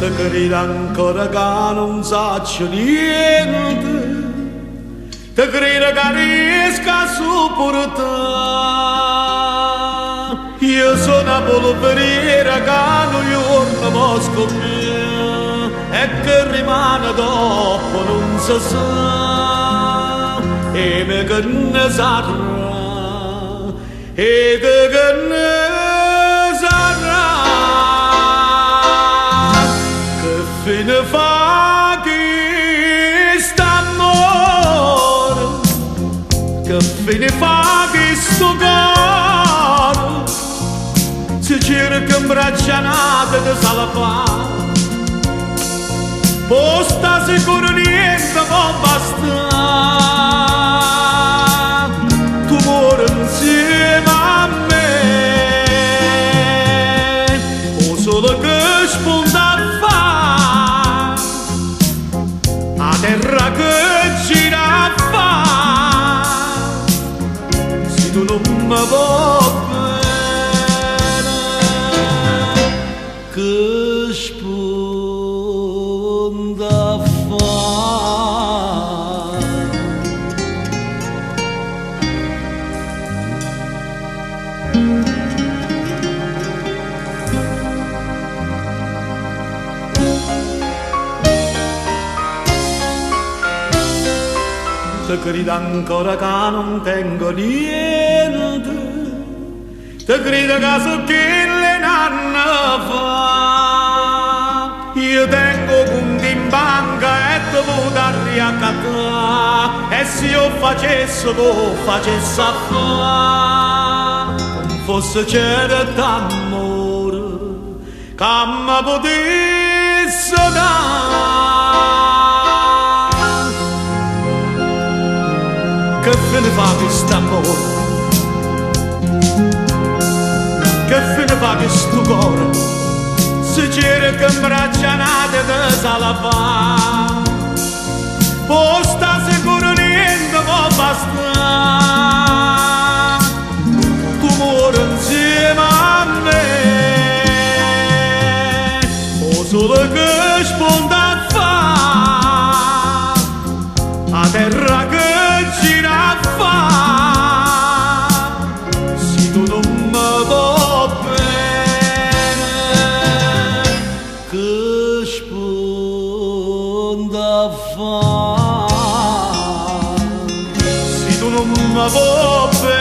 Te credo ancora che non saccio niente, te credo che riesca a sopportare. Io sono una polveriera che non giorno può scoprire e che rimane dopo non si sa. E me che ne sarà, e te che ne sarà. Che fine fa chi st'amore, che fine fa chi sto cuore, se cerca un braccianato di salvare, posta sicuro niente può bastare, tu muori insieme a me, o solo che spunta a fare, a terra che gira a fare, se tu non mi vuoi bene, che spunta a fare. Te credo ancora che non tengo niente, te credo che so che le nanne fa. Io tengo conti in banca e te potrò riaccattare, e se io facessi tu facessi a fare, non fosse certo amore che mi potesse dare. Che fine fa questo amore, che fine fa questo cuore, se cerca un braccianato di salvare, posta sicuro niente può bastare, tu muori insieme a me, o solo che spunta a fare, a terra che gira a fare, se tu non mi vuoi bene, che spunta a fare, se tu non mi vuoi bene.